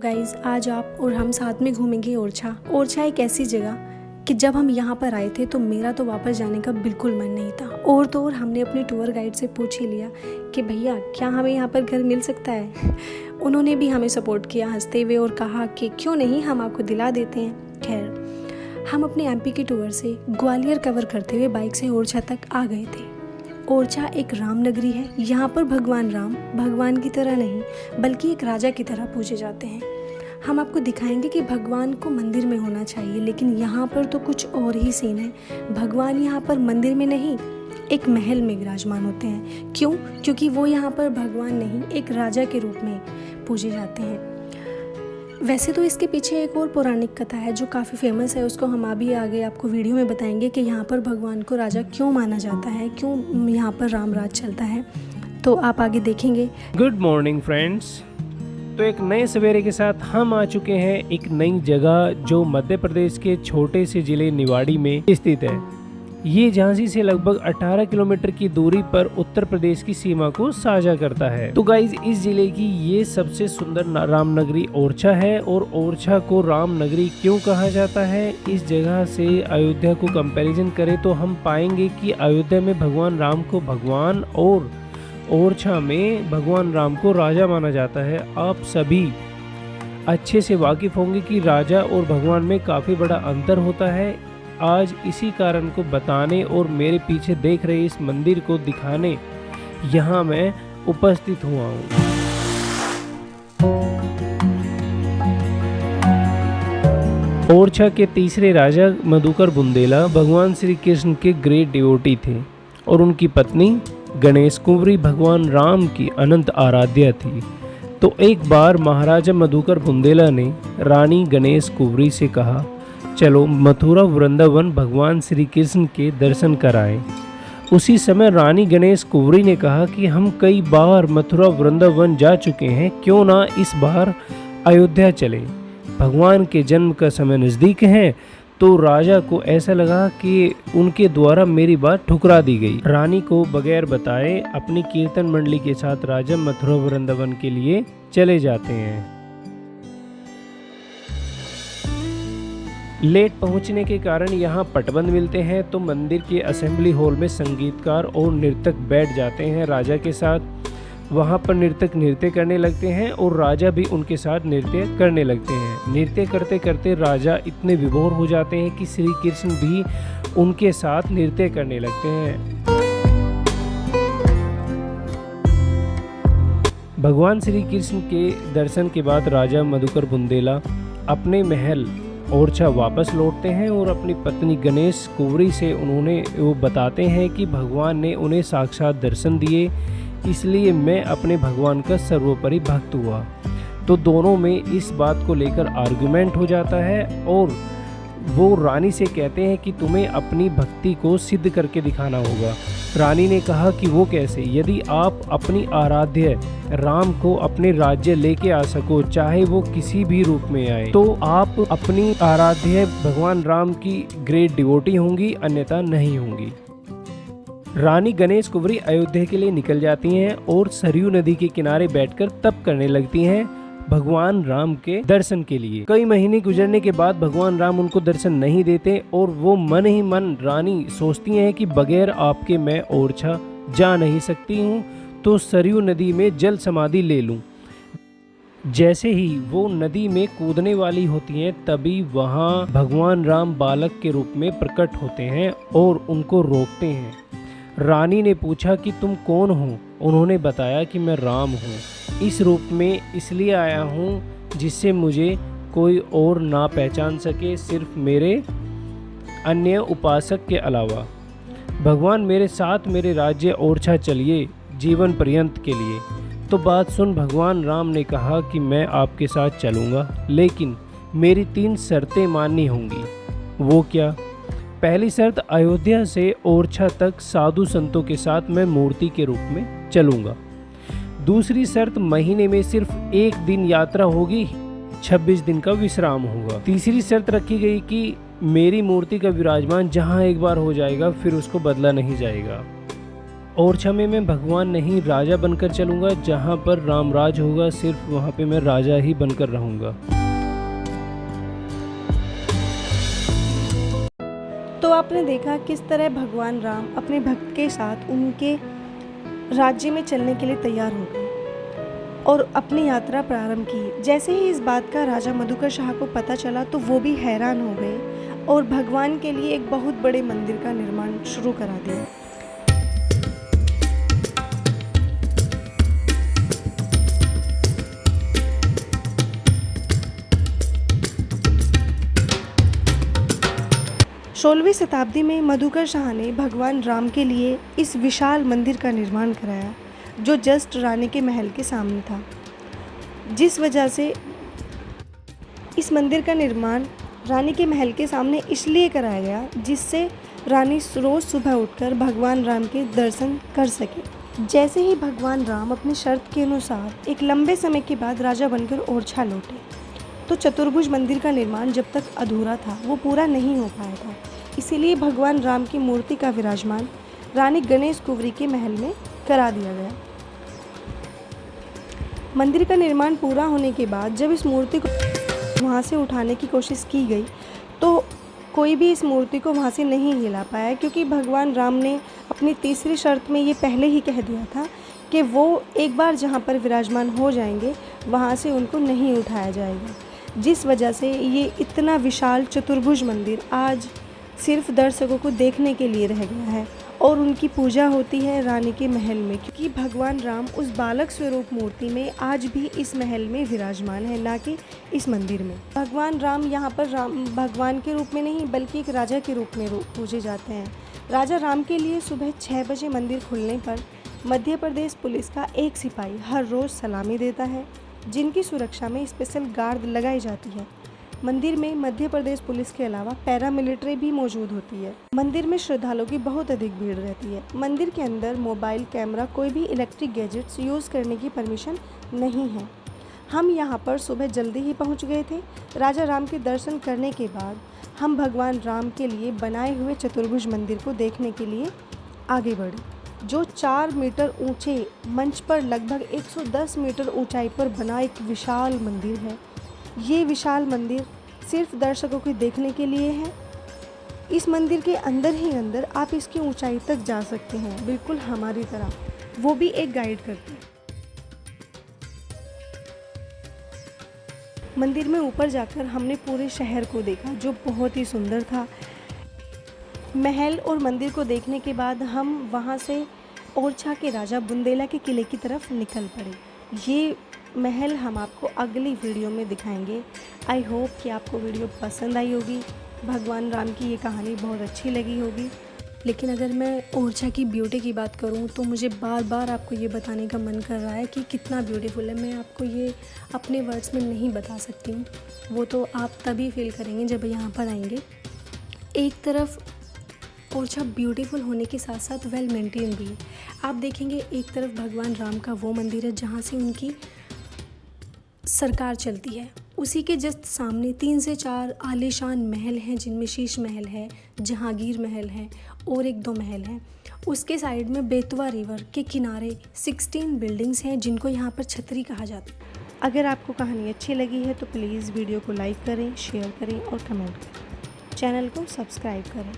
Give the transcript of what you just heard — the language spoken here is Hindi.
गाइज आज आप और हम साथ में घूमेंगे ओरछा। ओरछा एक ऐसी जगह कि जब हम यहाँ पर आए थे तो मेरा तो वापस जाने का बिल्कुल मन नहीं था। और तो और हमने अपने टूर गाइड से पूछ ही लिया कि भैया क्या हमें यहाँ पर घर मिल सकता है। उन्होंने भी हमें सपोर्ट किया हंसते हुए और कहा कि क्यों नहीं, हम आपको दिला देते हैं। खैर हम अपने एमपी के टूर से ग्वालियर कवर करते हुए बाइक से ओरछा तक आ गए थे। ओरछा एक राम नगरी है। यहाँ पर भगवान राम भगवान की तरह नहीं बल्कि एक राजा की तरह पूजे जाते हैं। हम आपको दिखाएंगे कि भगवान को मंदिर में होना चाहिए, लेकिन यहाँ पर तो कुछ और ही सीन है। भगवान यहाँ पर मंदिर में नहीं एक महल में विराजमान होते हैं। क्यों? क्योंकि वो यहाँ पर भगवान नहीं एक राजा के रूप में पूजे जाते हैं। वैसे तो इसके पीछे एक और पौराणिक कथा है जो काफ़ी फेमस है, उसको हम अभी आगे आपको वीडियो में बताएंगे कि यहाँ पर भगवान को राजा क्यों माना जाता है, क्यों यहाँ पर राम राज चलता है। तो आप आगे देखेंगे। Good morning friends. तो एक नए सवेरे के साथ हम आ चुके हैं एक नई जगह जो मध्य प्रदेश के छोटे से जिले निवाड़ी में स्थित है। ये झांसी से लगभग 18 किलोमीटर की दूरी पर उत्तर प्रदेश की सीमा को साझा करता है। तो गाइज इस जिले की ये सबसे सुंदर रामनगरी ओरछा है। और ओरछा को राम नगरी क्यों कहा जाता है, इस जगह से अयोध्या को कंपैरिजन करें तो हम पाएंगे कि अयोध्या में भगवान राम को भगवान और ओरछा में भगवान राम को राजा माना जाता है। आप सभी अच्छे से वाकिफ होंगे कि राजा और भगवान में काफ़ी बड़ा अंतर होता है। आज इसी कारण को बताने और मेरे पीछे देख रहे इस मंदिर को दिखाने यहाँ मैं उपस्थित हुआ हूँ। ओरछा के तीसरे राजा मधुकर बुंदेला भगवान श्री कृष्ण के ग्रेट डिवोटी थे और उनकी पत्नी गणेश कुंवरी भगवान राम की अनंत आराध्या थी। तो एक बार महाराजा मधुकर बुंदेला ने रानी गणेश कुंवरी से कहा, चलो मथुरा वृंदावन भगवान श्री कृष्ण के दर्शन कराएं। उसी समय रानी गणेश कुंवरी ने कहा कि हम कई बार मथुरा वृंदावन जा चुके हैं, क्यों ना इस बार अयोध्या चले। भगवान के जन्म का समय नज़दीक है। तो राजा को ऐसा लगा कि उनके द्वारा मेरी बात ठुकरा दी गई। रानी को बगैर बताए अपनी कीर्तन मंडली के साथ राजा मथुरा वृंदावन के लिए चले जाते हैं। लेट पहुंचने के कारण यहाँ पटबंध मिलते हैं। तो मंदिर के असेंबली हॉल में संगीतकार और नर्तक बैठ जाते हैं राजा के साथ। वहाँ पर नर्तक नृत्य करने लगते हैं और राजा भी उनके साथ नृत्य करने लगते हैं। नृत्य करते करते राजा इतने विभोर हो जाते हैं कि श्री कृष्ण भी उनके साथ नृत्य करने लगते हैं। भगवान श्री कृष्ण के दर्शन के बाद राजा मधुकर बुंदेला अपने महल ओरछा वापस लौटते हैं और अपनी पत्नी गणेश कुंवरी से उन्होंने वो बताते हैं कि भगवान ने उन्हें साक्षात दर्शन दिए, इसलिए मैं अपने भगवान का सर्वोपरि भक्त हुआ। तो दोनों में इस बात को लेकर आर्गुमेंट हो जाता है और वो रानी से कहते हैं कि तुम्हें अपनी भक्ति को सिद्ध करके दिखाना होगा। रानी ने कहा कि वो कैसे? यदि आप अपनी आराध्य राम को अपने राज्य लेके आ सको, चाहे वो किसी भी रूप में आए, तो आप अपनी आराध्य भगवान राम की ग्रेट डिवोटी होंगी, अन्यथा नहीं होंगी। रानी गणेश कुंवरी अयोध्या के लिए निकल जाती हैं और सरयू नदी के किनारे बैठकर तप करने लगती हैं भगवान राम के दर्शन के लिए। कई महीने गुजरने के बाद भगवान राम उनको दर्शन नहीं देते और वो मन ही मन रानी सोचती हैं कि बगैर आपके मैं ओरछा जा नहीं सकती हूँ, तो सरयू नदी में जल समाधि ले लूँ। जैसे ही वो नदी में कूदने वाली होती हैं तभी वहाँ भगवान राम बालक के रूप में प्रकट होते हैं और उनको रोकते हैं। रानी ने पूछा कि तुम कौन हो? उन्होंने बताया कि मैं राम हूँ। इस रूप में इसलिए आया हूँ जिससे मुझे कोई और ना पहचान सके, सिर्फ मेरे अन्य उपासक के अलावा। भगवान मेरे साथ मेरे राज्य ओरछा चलिए जीवन पर्यंत के लिए। तो बात सुन भगवान राम ने कहा कि मैं आपके साथ चलूँगा, लेकिन मेरी 3 शर्तें माननी होंगी। वो क्या? पहली शर्त, अयोध्या से ओरछा तक साधु संतों के साथ मैं मूर्ति के रूप में चलूँगा। दूसरी शर्त, महीने में सिर्फ 1 दिन यात्रा होगी, 26 दिन का विश्राम होगा। तीसरी शर्त रखी गई कि मेरी मूर्ति का विराजमान जहाँ एक बार हो जाएगा फिर उसको बदला नहीं जाएगा। ओरछा में मैं भगवान नहीं राजा बनकर चलूँगा, जहाँ पर रामराज होगा सिर्फ वहाँ पे मैं राजा ही बनकर रहूँगा। तो आपने देखा किस तरह भगवान राम अपने भक्त के साथ उनके राज्य में चलने के लिए तैयार हो गए और अपनी यात्रा प्रारंभ की। जैसे ही इस बात का राजा मधुकर शाह को पता चला तो वो भी हैरान हो गए और भगवान के लिए एक बहुत बड़े मंदिर का निर्माण शुरू करा दिया। सोलहवीं शताब्दी में मधुकर शाह ने भगवान राम के लिए इस विशाल मंदिर का निर्माण कराया, जो जस्ट रानी के महल के सामने था। जिस वजह से इस मंदिर का निर्माण रानी के महल के सामने इसलिए कराया गया जिससे रानी रोज़ सुबह उठकर भगवान राम के दर्शन कर सके। जैसे ही भगवान राम अपनी शर्त के अनुसार एक लंबे समय के बाद राजा बनकर ओरछा लौटे, तो चतुर्भुज मंदिर का निर्माण जब तक अधूरा था वो पूरा नहीं हो पाया था। इसीलिए भगवान राम की मूर्ति का विराजमान रानी गणेश कुंवरी के महल में करा दिया गया। मंदिर का निर्माण पूरा होने के बाद जब इस मूर्ति को वहाँ से उठाने की कोशिश की गई तो कोई भी इस मूर्ति को वहाँ से नहीं हिला पाया, क्योंकि भगवान राम ने अपनी तीसरी शर्त में ये पहले ही कह दिया था कि वो एक बार जहाँ पर विराजमान हो जाएंगे वहाँ से उनको नहीं उठाया जाएगा। जिस वजह से ये इतना विशाल चतुर्भुज मंदिर आज सिर्फ दर्शकों को देखने के लिए रह गया है और उनकी पूजा होती है रानी के महल में, क्योंकि भगवान राम उस बालक स्वरूप मूर्ति में आज भी इस महल में विराजमान है, ना कि इस मंदिर में। भगवान राम यहाँ पर राम भगवान के रूप में नहीं बल्कि एक राजा के रूप में पूजे जाते हैं। राजा राम के लिए सुबह 6 बजे मंदिर खुलने पर मध्य प्रदेश पुलिस का एक सिपाही हर रोज़ सलामी देता है, जिनकी सुरक्षा में स्पेशल गार्ड लगाई जाती है। मंदिर में मध्य प्रदेश पुलिस के अलावा पैरामिलिट्री भी मौजूद होती है। मंदिर में श्रद्धालुओं की बहुत अधिक भीड़ रहती है। मंदिर के अंदर मोबाइल, कैमरा, कोई भी इलेक्ट्रिक गैजेट्स यूज़ करने की परमिशन नहीं है। हम यहाँ पर सुबह जल्दी ही पहुँच गए थे। राजा राम के दर्शन करने के बाद हम भगवान राम के लिए बनाए हुए चतुर्भुज मंदिर को देखने के लिए आगे बढ़े, जो 4 मीटर ऊंचे मंच पर लगभग 110 मीटर ऊंचाई पर बना एक विशाल मंदिर है। ये विशाल मंदिर सिर्फ दर्शकों के देखने के लिए है। इस मंदिर के अंदर ही अंदर आप इसकी ऊंचाई तक जा सकते हैं, बिल्कुल हमारी तरह, वो भी एक गाइड करके। मंदिर में ऊपर जाकर हमने पूरे शहर को देखा, जो बहुत ही सुंदर था। महल और मंदिर को देखने के बाद हम वहाँ से ओरछा के राजा बुंदेला के किले की तरफ निकल पड़े। ये महल हम आपको अगली वीडियो में दिखाएंगे। आई होप कि आपको वीडियो पसंद आई होगी। भगवान राम की ये कहानी बहुत अच्छी लगी होगी। लेकिन अगर मैं ओरछा की ब्यूटी की बात करूं तो मुझे बार बार आपको ये बताने का मन कर रहा है कि कितना ब्यूटीफुल है। मैं आपको ये अपने वर्ड्स में नहीं बता सकती हूँ, वो तो आप तभी फील करेंगे जब यहाँ पर आएंगे। एक तरफ ओरछा ब्यूटीफुल होने के साथ साथ वेल मेंटेन भी है। आप देखेंगे एक तरफ भगवान राम का वो मंदिर है जहाँ से उनकी सरकार चलती है, उसी के जस्ट सामने 3 से 4 आलीशान महल हैं, जिनमें शीश महल है, जहांगीर महल है और 1-2 महल हैं। उसके साइड में बेतवा रिवर के किनारे 16 बिल्डिंग्स हैं, जिनको यहाँ पर छतरी कहा जाता है। अगर आपको कहानी अच्छी लगी है तो प्लीज़ वीडियो को लाइक करें, शेयर करें और कमेंट करें। चैनल को सब्सक्राइब करें।